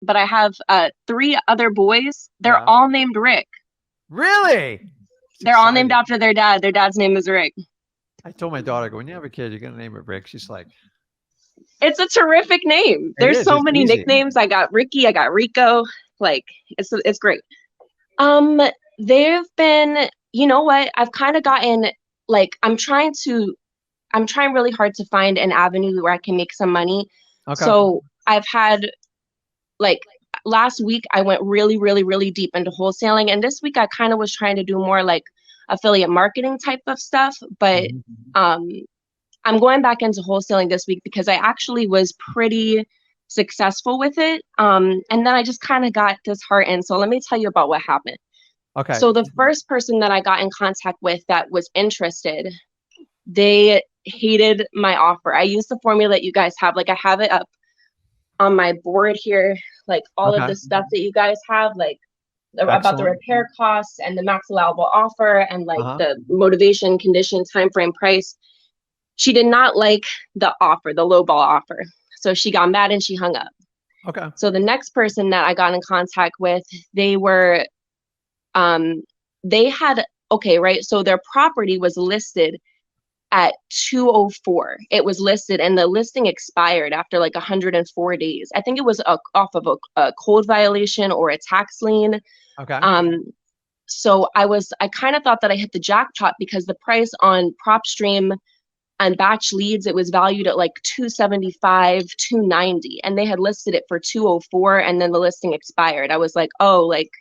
but I have three other boys. They're Yeah. all named Rick. Really? It's They're all named exciting. after their dad. Their dad's name is Rick. I told my daughter, when you have a kid, you're gonna name it Rick. She's like, It's a terrific name. it There's is. so It's many easy. nicknames. I got Ricky, I got Rico. Like it's great. Um, they've been, you know what? I've kind of gotten like I'm trying really hard to find an avenue where I can make some money. Okay. So I've had like last week I went really, really, really deep into wholesaling, and this week I kind of was trying to do more like affiliate marketing type of stuff, but Mhm. um I'm going back into wholesaling this week because I actually was pretty successful with it. And then I just kind of got disheartened. So let me tell you about what happened. Okay. So the first person that I got in contact with that was interested, they hated my offer. I used the formula that you guys have. Like I have it up on my board here, like all of Okay. the stuff that you guys have, like about the Excellent. repair costs and the max allowable offer and like Uh-huh. the motivation, condition, time frame, price. She did not like the offer, the lowball offer. So she got mad and she hung up. Okay. So the next person that I got in contact with, they were um they had okay, right? So their property was listed at 204. It was listed and the listing expired after like 104 days. I think it was off of a code violation or a tax lien. Okay. Um so I kind of thought that I hit the jackpot because the price on PropStream and batch leads, it was valued at like 275, 290, and they had listed it for 204 and then the listing expired. I was like, oh, like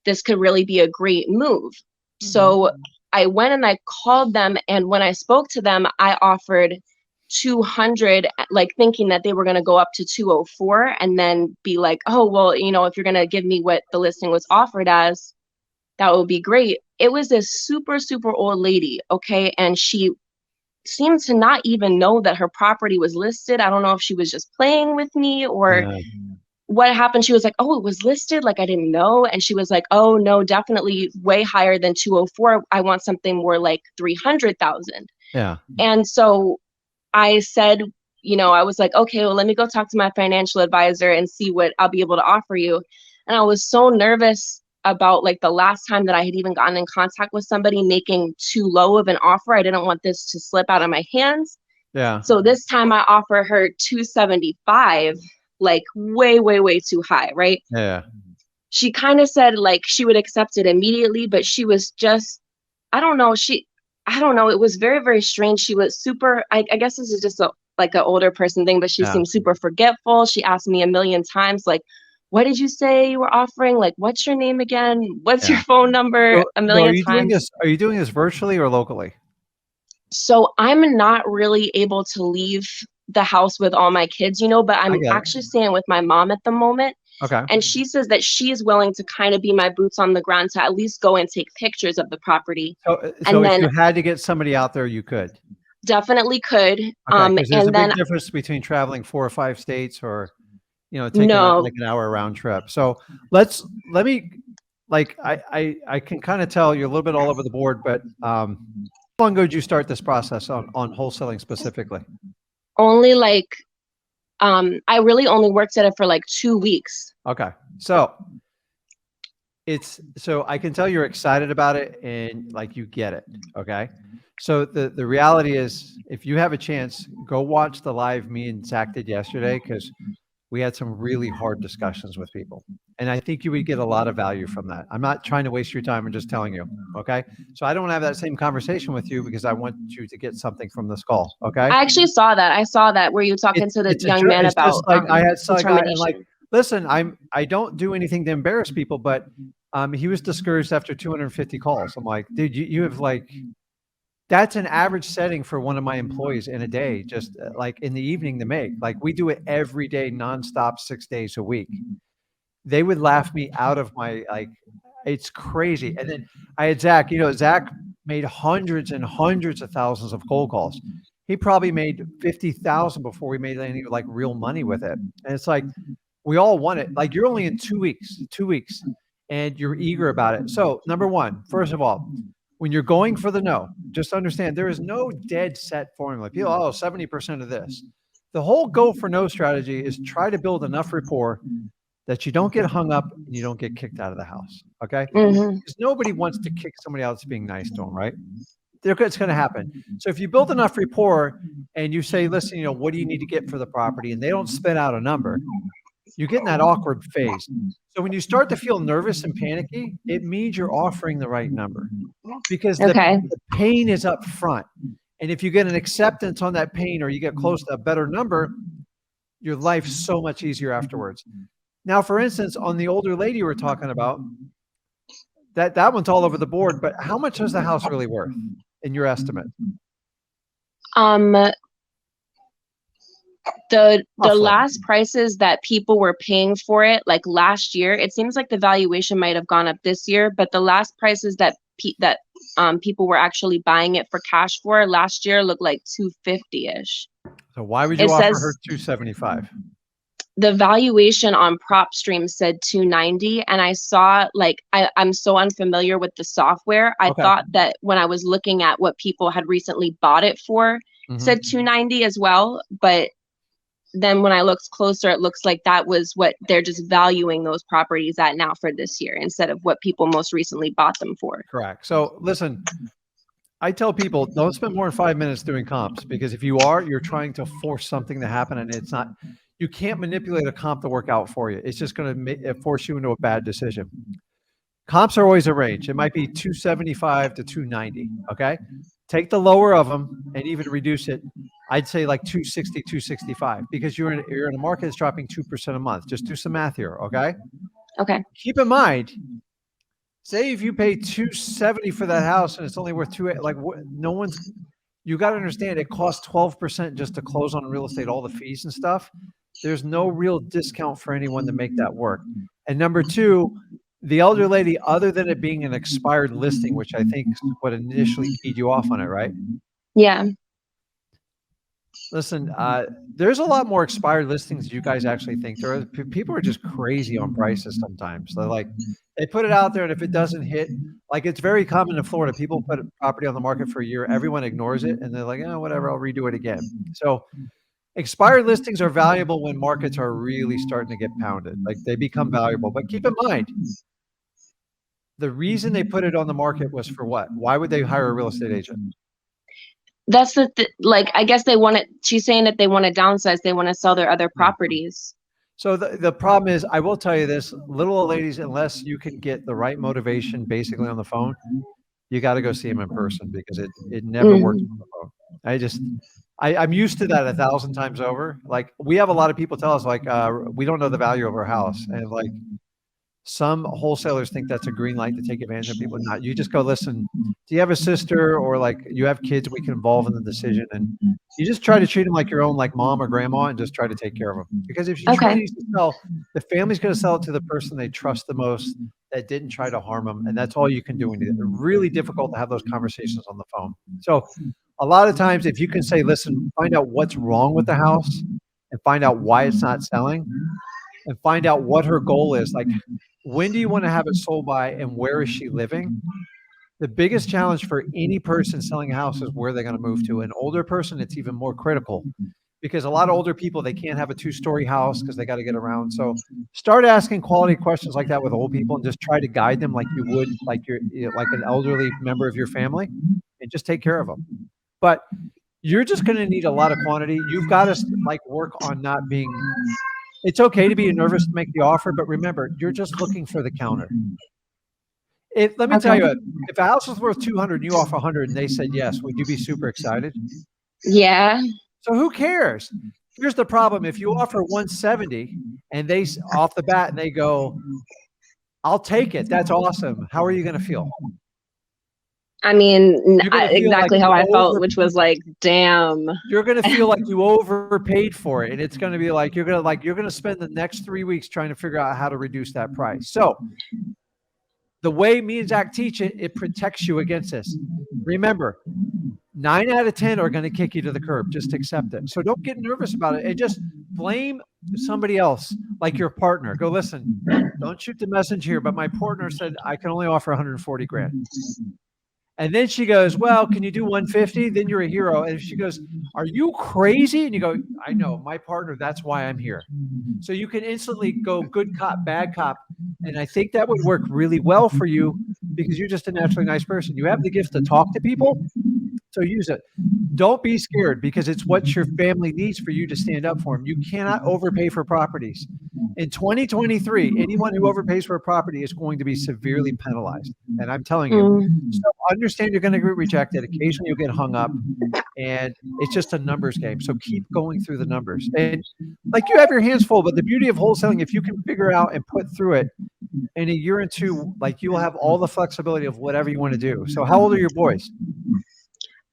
this could really be a great move. Hmm. So I went and I called them, and when I spoke to them, I offered 200, like thinking that they were going to go up to 204 and then be like, oh, well, if you're going to give me what the listing was offered as, that would be great. It was this super, super old lady, okay? And she seemed to not even know that her property was listed. I don't know if she was just playing with me or Yeah. what happened. She was like, "Oh, it was listed. Like I didn't know." And she was like, "Oh, no, definitely way higher than 204. I want something more like 300,000." Yeah. And so I said, I was like, "Okay, well, let me go talk to my financial advisor and see what I'll be able to offer you." And I was so nervous about like the last time that I had even gotten in contact with somebody making too low of an offer. I didn't want this to slip out of my hands. Yeah. So this time I offer her 275, like way, way, way too high, right? Yeah. She kind of said like she would accept it immediately, but she was just, I don't know, I don't know, it was very, very strange. She was super, I guess this is just like an older person thing, but she Yeah. seemed super forgetful. She asked me a million times, like, what did you say you were offering? Like, what's your name again? What's your Yeah. phone number? A So million times. are you doing this virtually or locally? So I'm not really able to leave the house with all my kids, but I I'm get it. actually staying with my mom at the moment. Okay. And she says that she is willing to kind of be my boots on the ground to at least go and take pictures of the property. So And if then you had to get somebody out there, you could. definitely could. Okay, because there's a And big then difference between traveling 4 or 5 states or, taking a no, like an hour round trip. So let me like I can kind of tell you're a little bit all over the board, but how long ago did you start this process on wholesaling specifically? only like I really only worked at it for like 2 weeks. Okay. So I can tell you're excited about it and like you get it. Okay. So the reality is if you have a chance, go watch the live me and Zach did yesterday because we had some really hard discussions with people. And I think you would get a lot of value from that. I'm not trying to waste your time. I'm just telling you. Okay. So I don't have that same conversation with you because I want you to get something from this call. Okay. I actually saw that. I saw that where you were talking to the young man It's about just like I had saw a guy and like, determination. listen, I don't do anything to embarrass people, but he was discouraged after 250 calls. I'm like, dude, you have like that's an average setting for one of my employees in a day, just like in the evening to make. Like we do it every day, nonstop, 6 days a week. They would laugh me out of my like, it's crazy. And then I had Zach, Zach made hundreds and hundreds of thousands of cold calls. He probably made 50,000 before we made any like real money with it. And it's like, we all want it. Like you're only in 2 weeks, and you're eager about it. So number one, first of all, when you're going for the no, just understand there is no dead set formula. People, 70% of this. The whole go for no strategy is try to build enough rapport that you don't get hung up and you don't get kicked out of the house. Okay. Hmm. Because nobody wants to kick somebody out that's being nice to them, right? It's going to happen. So if you build enough rapport and you say, listen, what do you need to get for the property? And they don't spit out a number, you get in that awkward phase. So when you start to feel nervous and panicky, it means you're offering the right number because Okay. the pain is up front. And if you get an acceptance on that pain or you get close to a better number, your life's so much easier afterwards. Now, for instance, on the older lady we're talking about, that one's all over the board, but how much is the house really worth in your estimate? Um, the Roughly. last prices that people were paying for it, like last year, it seems like the valuation might have gone up this year, but the last prices that people were actually buying it for cash for last year looked like 250-ish. So why would you It offer her says 275? the valuation on PropStream said 290, and I saw, like, I'm so unfamiliar with the software. I Okay. thought that when I was looking at what people had recently bought it for, said 290 as well, but then when I looked closer, it looks like that was what they're just valuing those properties at now for this year instead of what people most recently bought them for. Correct. So listen, I tell people don't spend more than 5 minutes doing comps, because if you are, you're trying to force something to happen, and it's not. You can't manipulate a comp to work out for you. It's just going to force you into a bad decision. Comps are always a range. It might be 275 to 290. Okay. Take the lower of them and even reduce it. I'd say like 260, 265, because you're in a market that's dropping 2% a month. Just do some math here. Okay. Okay. Keep in mind, say if you pay 270 for that house and it's only worth you got to understand it costs 12% just to close on real estate, all the fees and stuff. There's no real discount for anyone to make that work. And number two, the elder lady, other than it being an expired listing, which I think is what initially keyed you off on it, right? Yeah. Listen, there's a lot more expired listings you guys actually think there are. People are just crazy on prices sometimes. They put it out there, and if it doesn't hit, like it's very common in Florida, people put a property on the market for a year, everyone ignores it, and they're like, oh, whatever, I'll redo it again. So expired listings are valuable when markets are really starting to get pounded. Like they become valuable. But keep in mind, the reason they put it on the market was for what? Why would they hire a real estate agent? That's like, I guess she's saying that they want to downsize. They want to sell their other properties. So the problem is, I will tell you this, little old ladies, unless you can get the right motivation basically on the phone, you got to go see them in person, because it never works on the phone. I'm used to that 1,000 times over. Like we have a lot of people tell us like, we don't know the value of our house. And like some wholesalers think that's a green light to take advantage of people. Not. You just go, listen, do you have a sister or like you have kids we can involve in the decision? And you just try to treat them like your own, like mom or grandma, and just try to take care of them. Because if you truly need to sell, the family's going to sell it to the person they trust the most, that didn't try to harm them. And that's all you can do. And it's really difficult to have those conversations on the phone. So a lot of times, if you can say, listen, find out what's wrong with the house and find out why it's not selling, and find out what her goal is. Like, when do you want to have it sold by, and where is she living? The biggest challenge for any person selling a house is where they're going to move to. An older person, it's even more critical, because a lot of older people, they can't have a 2-story house because they got to get around. So start asking quality questions like that with old people, and just try to guide them like you would like like an elderly member of your family, and just take care of them. But you're just going to need a lot of quantity. You've got to like work on not being. It's okay to be nervous to make the offer, but remember, you're just looking for the counter. Let me tell you, if a house was worth 200 and you offer 100 and they said yes, would you be super excited? Yeah. So who cares? Here's the problem. If you offer 170 and they off the bat and they go, I'll take it, that's awesome, how are you going to feel? I mean, exactly like how I felt, which was like, damn. You're going to feel like you overpaid for it. And it's going to be like, you're going to spend the next 3 weeks trying to figure out how to reduce that price. So the way me and Zach teach it, it protects you against this. Remember, 9 out of 10 are going to kick you to the curb. Just accept it. So don't get nervous about it, and just blame somebody else, like your partner. Go, listen, don't shoot the messenger here, but my partner said I can only offer 140 grand. And then she goes, well, can you do 150? Then you're a hero. And she goes, are you crazy? And you go, I know, my partner, that's why I'm here. So you can instantly go good cop, bad cop. And I think that would work really well for you because you're just a naturally nice person. You have the gift to talk to people. So use it. Don't be scared because it's what your family needs for you to stand up for them. You cannot overpay for properties. In 2023, anyone who overpays for a property is going to be severely penalized. And I'm telling you, so understand you're going to get rejected. Occasionally you'll get hung up and it's just a numbers game. So keep going through the numbers. And like you have your hands full, but the beauty of wholesaling, if you can figure out and put through it in a year or two, like you will have all the flexibility of whatever you want to do. So how old are your boys?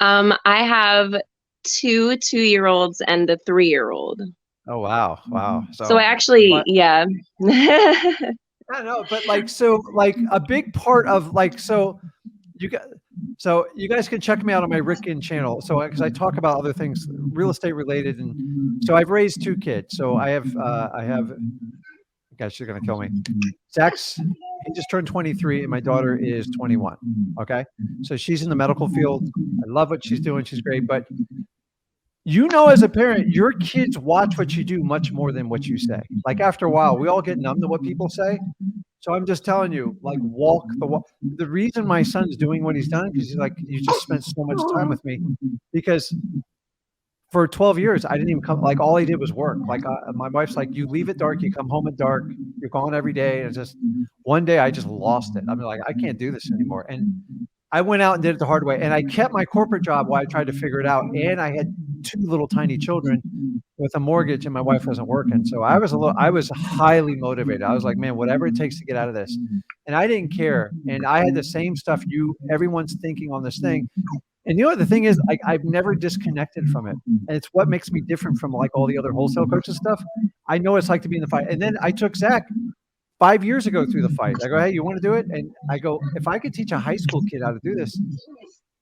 I have two 2-year-olds and a 3-year-old. Oh, wow. Wow. So I actually, yeah. I know, but like, so like a big part of like, so you guys can check me out on my Rickin channel. So, cause I talk about other things, real estate related. And so I've raised 2 kids. So I have, guys, she's going to kill me. He just turned 23 and my daughter is 21. Okay. So she's in the medical field. I love what she's doing. She's great. But as a parent, your kids watch what you do much more than what you say. Like after a while, we all get numb to what people say. So I'm just telling you, like walk the walk. The reason my son's doing what he's done, because he's like, you just spent so much time with me, because for 12 years, I didn't even come, like all I did was work. Like my wife's like, you leave at dark, you come home at dark, you're gone every day. And it's just one day I just lost it. I'm like, I can't do this anymore. And I went out and did it the hard way. And I kept my corporate job while I tried to figure it out. And I had 2 little tiny children with a mortgage and my wife wasn't working. So I was highly motivated. I was like, man, whatever it takes to get out of this. And I didn't care. And I had the same stuff everyone's thinking on this thing. And the thing is, I've never disconnected from it. And it's what makes me different from like all the other wholesale coaches stuff. I know what it's like to be in the fight. And then I took Zach 5 years ago through the fight. I go, hey, you want to do it? And I go, if I could teach a high school kid how to do this.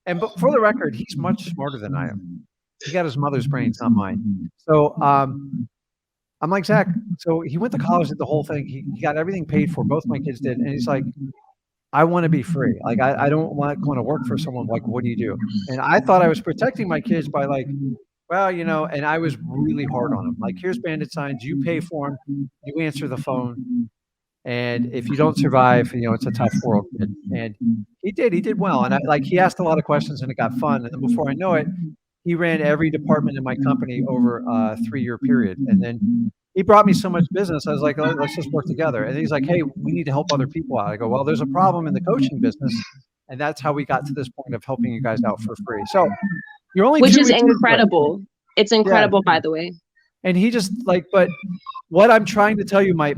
But for the record, he's much smarter than I am. He got his mother's brains, not mine. So I'm like, Zach, so he went to college, did the whole thing. He got everything paid for. Both my kids did. And he's like, I want to be free. Like, I don't want to work for someone. Like, what do you do? And I thought I was protecting my kids by like, well, and I was really hard on him. Like, here's bandit signs. You pay for them. You answer the phone. And if you don't survive, it's a tough world. And he did well. And he asked a lot of questions and it got fun. And then before I know it, he ran every department in my company over a 3-year period. And then he brought me so much business. I was like, oh, let's just work together. And he's like, hey, we need to help other people out. I go, well, there's a problem in the coaching business. And that's how we got to this point of helping you guys out for free. So you're only Which is incredible. It's incredible, by the way. And he just but what I'm trying to tell you, my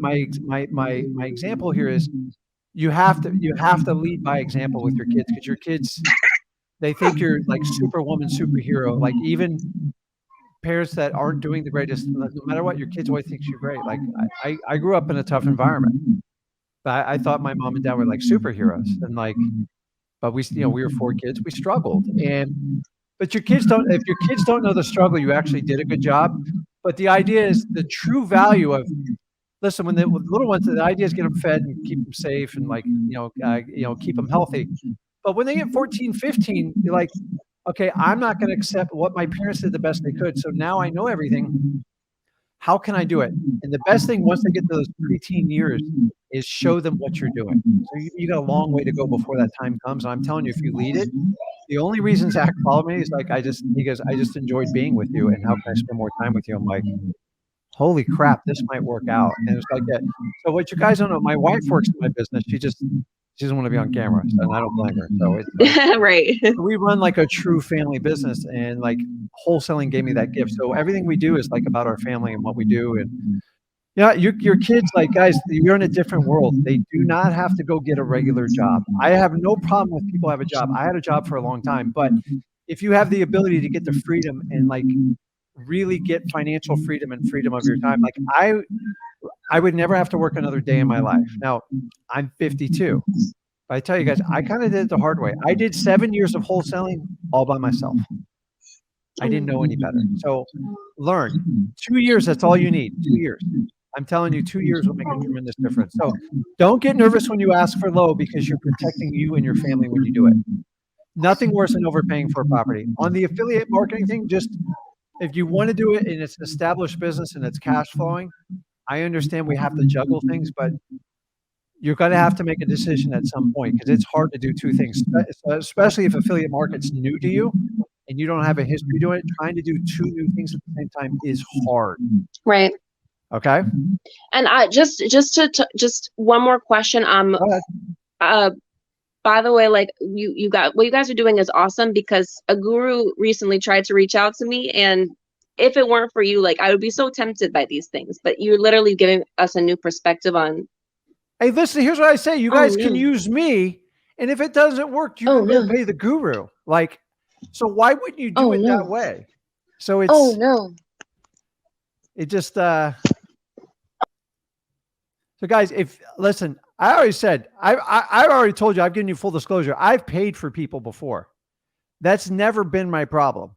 example here is you have to lead by example with your kids, because your kids, they think you're like superwoman, superhero. Like even parents that aren't doing the greatest, no matter what, your kids always think you're great. Like I grew up in a tough environment, but I thought my mom and dad were like superheroes, and but we were 4 kids, we struggled, but if your kids don't know the struggle, you actually did a good job. But the idea is the true value of, listen, when the little ones, the idea is get them fed and keep them safe and keep them healthy. But when they get 14, 15, you're like, okay, I'm not going to accept what my parents did the best they could. So now I know everything. How can I do it? And the best thing once they get to those preteen years is show them what you're doing. So you got a long way to go before that time comes. And I'm telling you, if you lead it, the only reason Zach followed me is he goes, I just enjoyed being with you, and how can I spend more time with you? I'm like, holy crap, this might work out. And it was like that. So what you guys don't know, my wife works in my business. She doesn't want to be on camera, and I don't blame her. So it's right. We run like a true family business, and like wholesaling gave me that gift. So everything we do is like about our family and what we do. And your kids, like, guys, you're in a different world. They do not have to go get a regular job. I have no problem with people have a job. I had a job for a long time, but if you have the ability to get the freedom and like really get financial freedom and freedom of your time, like I would never have to work another day in my life. Now I'm 52. But I tell you guys, I kind of did it the hard way. I did 7 years of wholesaling all by myself. I didn't know any better. So learn. 2 years, that's all you need. 2 years. I'm telling you, 2 years will make a tremendous difference. So don't get nervous when you ask for low, because you're protecting you and your family when you do it. Nothing worse than overpaying for a property. On the affiliate marketing thing, just if you want to do it and it's an established business and it's cash flowing, I understand we have to juggle things, but you're going to have to make a decision at some point because it's hard to do two things, especially if affiliate market's new to you and you don't have a history doing it. Trying to do two new things at the same time is hard. Right. Okay. And I just one more question. By the way, like you got what you guys are doing is awesome, because a guru recently tried to reach out to me, and if it weren't for you, like I would be so tempted by these things, but you're literally giving us a new perspective on. Hey, listen, here's what I say. You guys can use me, and if it doesn't work, you can go pay the guru. Like, so why wouldn't you do it that way? So it's it just so guys, listen, I already said, I already told you, I've given you full disclosure. I've paid for people before. That's never been my problem.